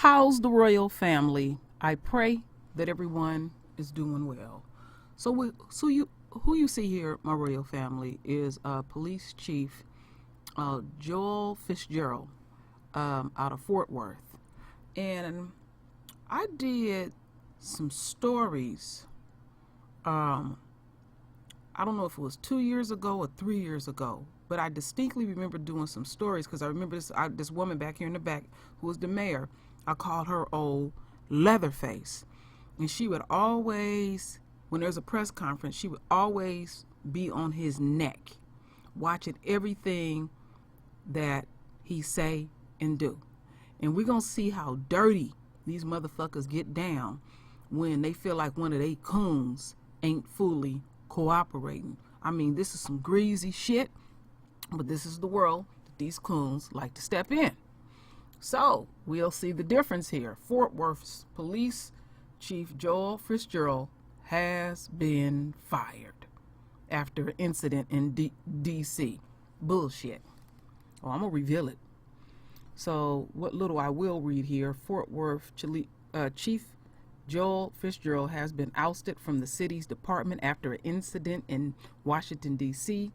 How's the royal family? I pray that everyone is doing well. Who you see here, my royal family, is Police Chief Joel Fitzgerald out of Fort Worth. And I did some stories, I don't know if it was 2 years ago or 3 years ago, but I distinctly remember doing some stories because I remember this woman back here in the back who was the mayor. I called her old Leatherface. And she would always, when there's a press conference, she would always be on his neck, watching everything that he say and do. And we're going to see how dirty these motherfuckers get down when they feel like one of they coons ain't fully cooperating. I mean, this is some greasy shit, but this is the world that these coons like to step in. So we'll see the difference here. Fort Worth's Police Chief Joel Fitzgerald has been fired after an incident in D.C. Bullshit. Oh, I'm going to reveal it. So what little I will read here, Fort Worth Chief Joel Fitzgerald has been ousted from the city's department after an incident in Washington, D.C.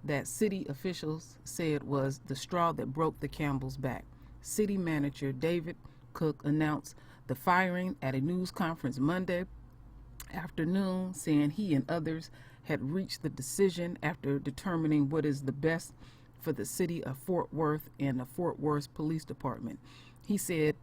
That city officials said was the straw that broke the camel's back. City manager David Cook announced the firing at a news conference Monday afternoon, saying he and others had reached the decision after determining what is the best for the city of Fort Worth and the Fort Worth Police Department. He said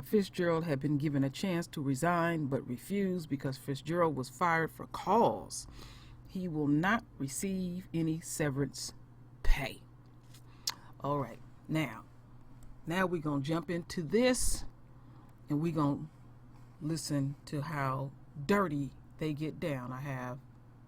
Fitzgerald had been given a chance to resign but refused because Fitzgerald was fired for cause. He will not receive any severance pay. All right, now we're going to jump into this and we're going to listen to how dirty they get down. I have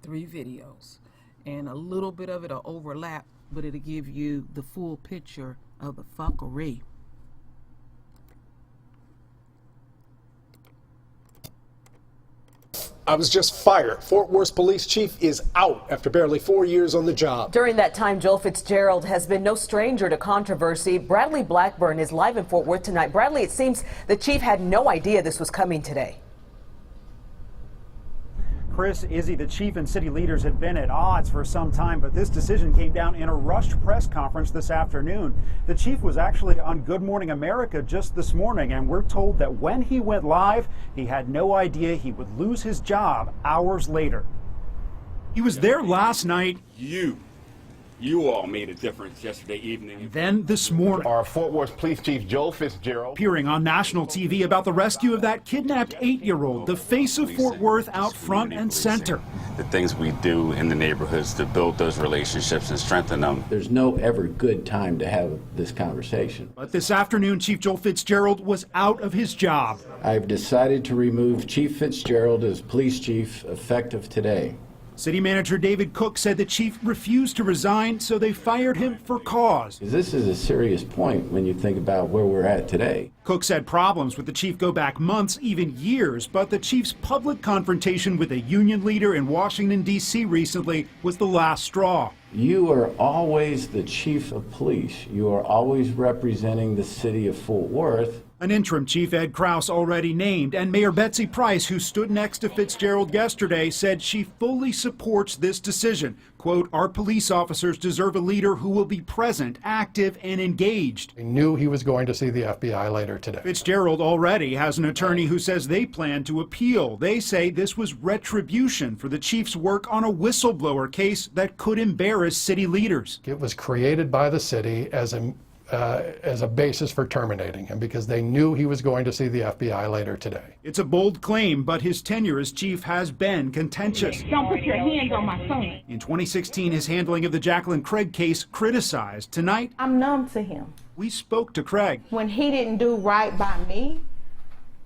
3 videos and a little bit of it will overlap, but it'll give you the full picture of the fuckery. I was just fired. Fort Worth police chief is out after barely 4 years on the job. During that time, Joel Fitzgerald has been no stranger to controversy. Bradley Blackburn is live in Fort Worth tonight. Bradley, it seems the chief had no idea this was coming today. Chris, Izzy, the chief and city leaders had been at odds for some time, but this decision came down in a rushed press conference this afternoon. The chief was actually on Good Morning America just this morning, and we're told that when he went live, he had no idea he would lose his job hours later. He was there last night. You all made a difference yesterday evening. And then this morning, our Fort Worth Police Chief Joel Fitzgerald appearing on national TV about the rescue of that kidnapped 8-year-old, the face of Fort Worth out front and center. The things we do in the neighborhoods to build those relationships and strengthen them. There's no ever good time to have this conversation. But this afternoon, Chief Joel Fitzgerald was out of his job. I've decided to remove Chief Fitzgerald as police chief effective today. City manager David Cook said the chief refused to resign, so they fired him for cause. This is a serious point when you think about where we're at today. Cook said problems with the chief go back months, even years, but the chief's public confrontation with a union leader in Washington, D.C. recently was the last straw. You are always the chief of police. You are always representing the city of Fort Worth. An interim chief, Ed Krause, already named, and Mayor Betsy Price, who stood next to Fitzgerald yesterday, said she fully supports this decision. Quote, our police officers deserve a leader who will be present, active, and engaged. He knew he was going to see the FBI later today. Fitzgerald already has an attorney who says they plan to appeal. They say this was retribution for the chief's work on a whistleblower case that could embarrass city leaders. It was created by the city as a basis for terminating him because they knew he was going to see the FBI later today. It's a bold claim, but his tenure as chief has been contentious. Don't put your hands on my son. In 2016, his handling of the Jacqueline Craig case criticized. Tonight, I'm numb to him. We spoke to Craig. When he didn't do right by me,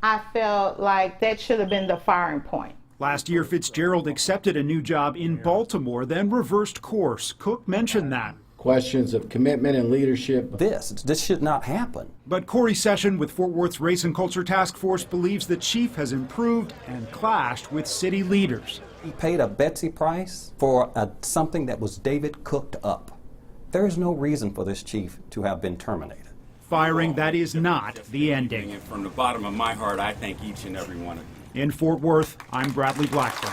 I felt like that should have been the firing point. Last year, Fitzgerald accepted a new job in Baltimore, then reversed course. Cook mentioned that. Questions of commitment and leadership. This should not happen. But Corey Session with Fort Worth's Race and Culture Task Force believes the chief has improved and clashed with city leaders. He paid a Betsy Price for something that was David cooked up. There is no reason for this chief to have been terminated. firing, that is not the ending. And from the bottom of my heart, I thank each and every one of you. In Fort Worth, I'm Bradley Blackburn.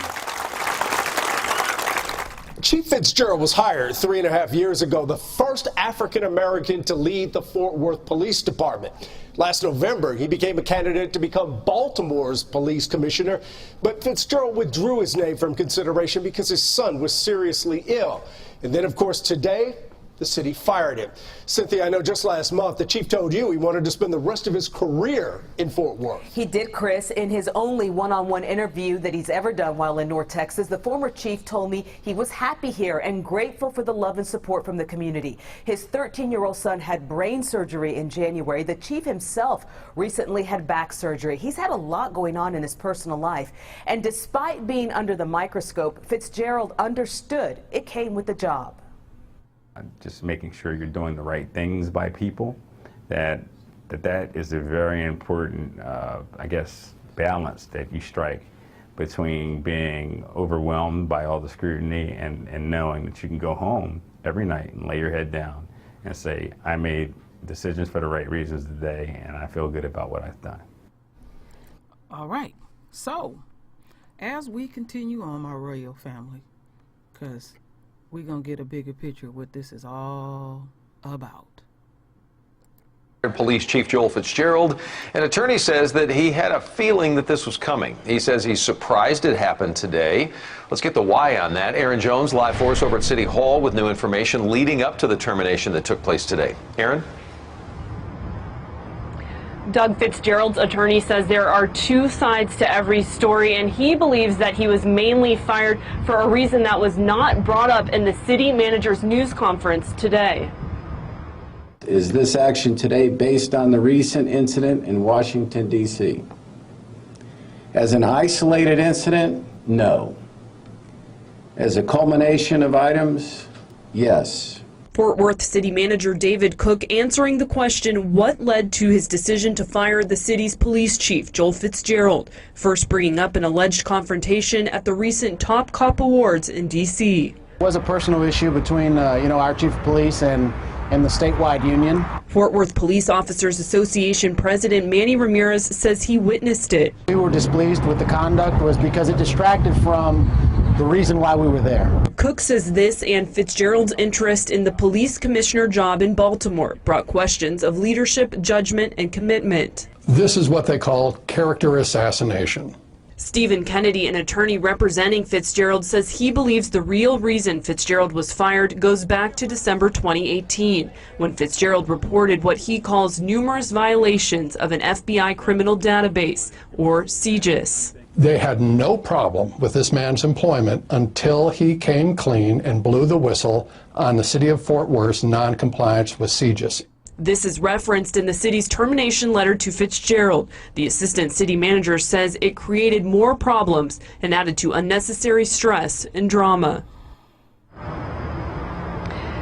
Chief Fitzgerald was hired 3.5 years ago, the first African-American to lead the Fort Worth Police Department. Last November, he became a candidate to become Baltimore's police commissioner, but Fitzgerald withdrew his name from consideration because his son was seriously ill. And then, of course, today, the city fired him. Cynthia, I know just last month the chief told you he wanted to spend the rest of his career in Fort Worth. He did, Chris. In his only one-on-one interview that he's ever done while in North Texas, the former chief told me he was happy here and grateful for the love and support from the community. His 13-year-old son had brain surgery in January. The chief himself recently had back surgery. He's had a lot going on in his personal life. And despite being under the microscope, Fitzgerald understood it came with the job. Just making sure you're doing the right things by people, that is a very important, I guess, balance that you strike between being overwhelmed by all the scrutiny and knowing that you can go home every night and lay your head down and say, I made decisions for the right reasons today and I feel good about what I've done. All right. So, as we continue on, my royal family, because we're going to get a bigger picture of what this is all about. Police Chief Joel Fitzgerald, an attorney, says that he had a feeling that this was coming. He says he's surprised it happened today. Let's get the why on that. Aaron Jones, live for us over at City Hall with new information leading up to the termination that took place today. Aaron? Doug Fitzgerald's attorney says there are two sides to every story, and he believes that he was mainly fired for a reason that was not brought up in the city manager's news conference today. Is this action today based on the recent incident in Washington, D.C.? As an isolated incident, no. As a culmination of items, yes. Fort Worth City Manager David Cook answering the question what led to his decision to fire the city's police chief, Joel Fitzgerald, first bringing up an alleged confrontation at the recent Top Cop Awards in D.C. It was a personal issue between our chief of police and the statewide union. Fort Worth Police Officers Association President Manny Ramirez says he witnessed it. We were displeased with the conduct was because it distracted from the reason why we were there. Cook says this and Fitzgerald's interest in the police commissioner job in Baltimore brought questions of leadership, judgment, and commitment. This is what they call character assassination. Stephen Kennedy, an attorney representing Fitzgerald, says he believes the real reason Fitzgerald was fired goes back to December 2018, when Fitzgerald reported what he calls numerous violations of an FBI criminal database, or CJIS. They had no problem with this man's employment until he came clean and blew the whistle on the city of Fort Worth's non-compliance with CJIS. This is referenced in the city's termination letter to Fitzgerald. The assistant city manager says it created more problems and added to unnecessary stress and drama.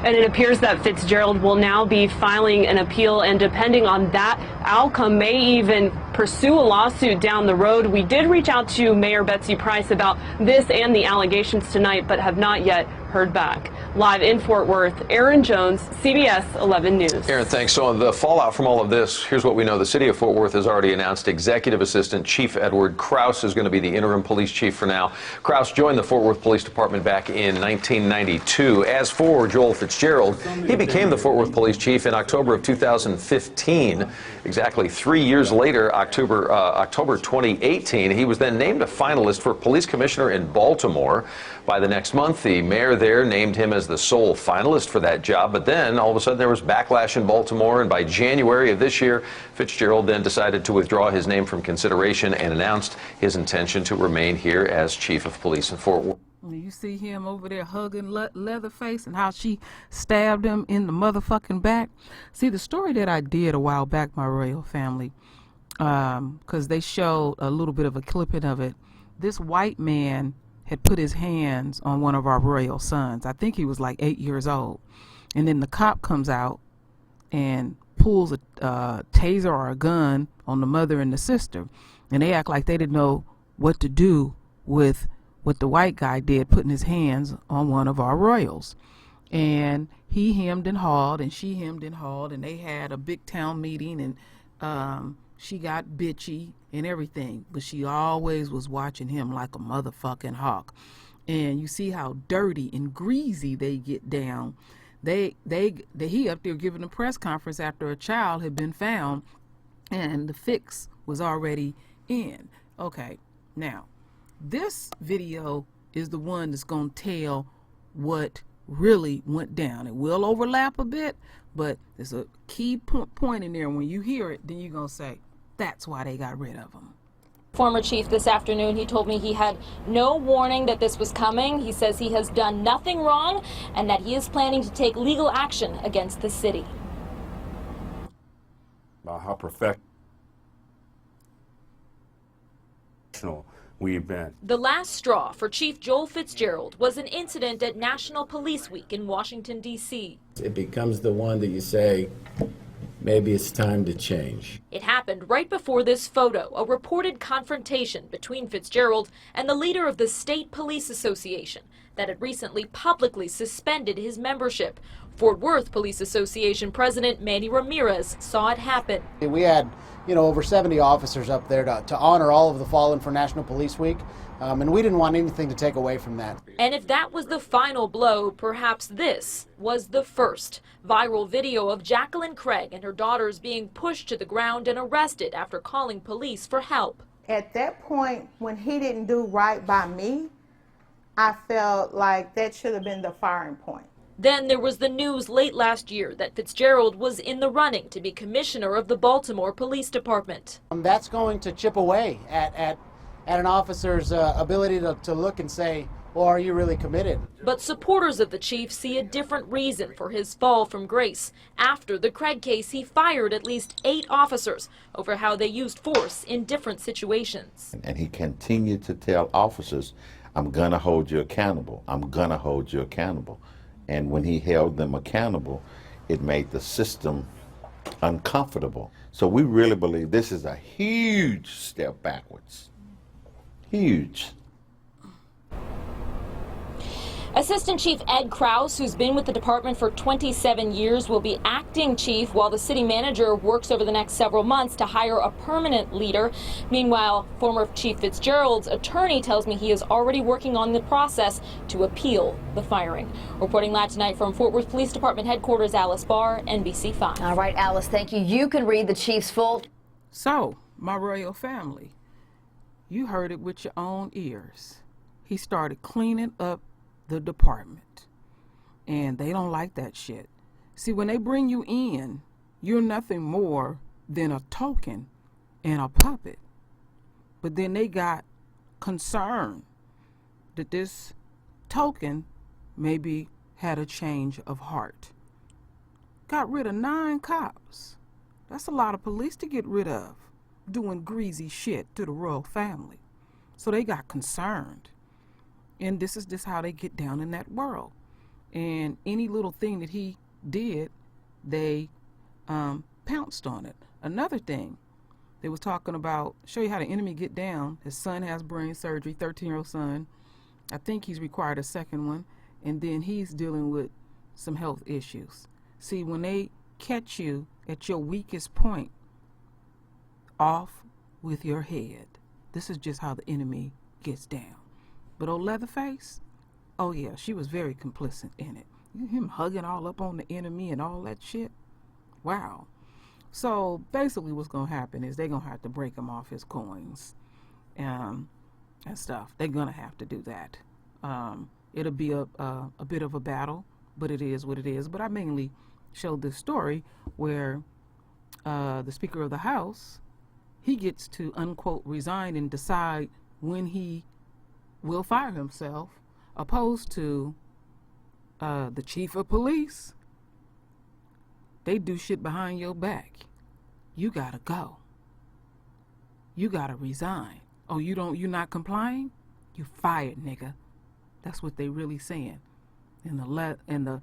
And it appears that Fitzgerald will now be filing an appeal, and depending on that outcome, may even pursue a lawsuit down the road. We did reach out to Mayor Betsy Price about this and the allegations tonight, but have not yet heard back. Live in Fort Worth, Aaron Jones, CBS 11 News. Aaron, thanks. So the fallout from all of this, here's what we know. The city of Fort Worth has already announced Executive Assistant Chief Edward Krause is going to be the interim police chief for now. Krause joined the Fort Worth Police Department back in 1992. As for Joel Fitzgerald, he became the Fort Worth Police Chief in October of 2015. Exactly 3 years later, October 2018, he was then named a finalist for police commissioner in Baltimore. By the next month, the mayor there named him as the sole finalist for that job. But then all of a sudden there was backlash in Baltimore, and by January of this year, Fitzgerald then decided to withdraw his name from consideration and announced his intention to remain here as chief of police in Fort Worth. You see him over there hugging Leatherface and how she stabbed him in the motherfucking back. See, the story that I did a while back, my royal family, because they showed a little bit of a clipping of it. This white man had put his hands on one of our royal sons. I think he was like 8 years old. And then the cop comes out and pulls a taser or a gun on the mother and the sister. And they act like they didn't know what to do with what the white guy did, putting his hands on one of our royals. and he hemmed and hawed and she hemmed and hawed, and they had a big town meeting, and she got bitchy and everything, but she always was watching him like a motherfucking hawk. And you see how dirty and greasy they get down. He up there giving a press conference after a child had been found and the fix was already in. Okay, now this video is the one that's going to tell what really went down. It will overlap a bit, but there's a key point in there. When you hear it, then you're going to say, that's why they got rid of him. Former chief this afternoon, he told me he had no warning that this was coming. He says he has done nothing wrong and that he is planning to take legal action against the city. About how professional we've been. The last straw for Chief Joel Fitzgerald was an incident at National Police Week in Washington, D.C. It becomes the one that you say, maybe it's time to change. It happened right before this photo, a reported confrontation between Fitzgerald and the leader of the State Police Association that had recently publicly suspended his membership. Fort Worth Police Association President Manny Ramirez saw it happen. We had, over 70 officers up there to honor all of the fallen for National Police Week, and we didn't want anything to take away from that. And if that was the final blow, perhaps this was the first. Viral video of Jacqueline Craig and her daughters being pushed to the ground and arrested after calling police for help. At that point, when he didn't do right by me, I felt like that should have been the firing point. Then there was the news late last year that Fitzgerald was in the running to be commissioner of the Baltimore Police Department. That's going to chip away at an officer's ability to look and say, well, are you really committed? But supporters of the chief see a different reason for his fall from grace. After the Craig case, he fired at least 8 officers over how they used force in different situations. And he continued to tell officers, I'm going to hold you accountable. I'm going to hold you accountable. And when he held them accountable, it made the system uncomfortable. So we really believe this is a huge step backwards. Huge. Assistant Chief Ed Krause, who's been with the department for 27 years, will be acting chief while the city manager works over the next several months to hire a permanent leader. Meanwhile, former Chief Fitzgerald's attorney tells me he is already working on the process to appeal the firing. Reporting live tonight from Fort Worth Police Department headquarters, Alice Barr, NBC5. All right, Alice, thank you. You can read the chief's full. So, my royal family, you heard it with your own ears. He started cleaning up the department, and they don't like that shit. See, when they bring you in, you're nothing more than a token and a puppet. But then they got concerned that this token maybe had a change of heart. Got rid of 9 cops. That's a lot of police to get rid of, doing greasy shit to the royal family. So they got concerned. And this is just how they get down in that world. And any little thing that he did, they pounced on it. Another thing, they was talking about, show you how the enemy get down. His son has brain surgery, 13-year-old son. I think he's required a second one. And then he's dealing with some health issues. See, when they catch you at your weakest point, off with your head. This is just how the enemy gets down. But old Leatherface, oh yeah, she was very complicit in it. Him hugging all up on the enemy and all that shit. Wow. So basically what's going to happen is they're going to have to break him off his coins and stuff. They're going to have to do that. It'll be a bit of a battle, but it is what it is. But I mainly showed this story where the Speaker of the House, he gets to, unquote, resign and decide when he will fire himself, opposed to the chief of police. They do shit behind your back. You gotta go. You gotta resign. Oh, you're not complying? You fired, nigga. That's what they really saying. And the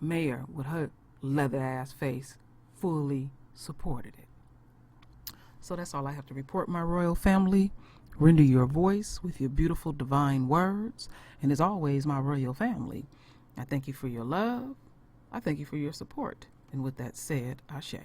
mayor with her leather ass face fully supported it. So that's all I have to report, my royal family. Render your voice with your beautiful divine words. And as always, my royal family, I thank you for your love. I thank you for your support. And with that said, Ashe.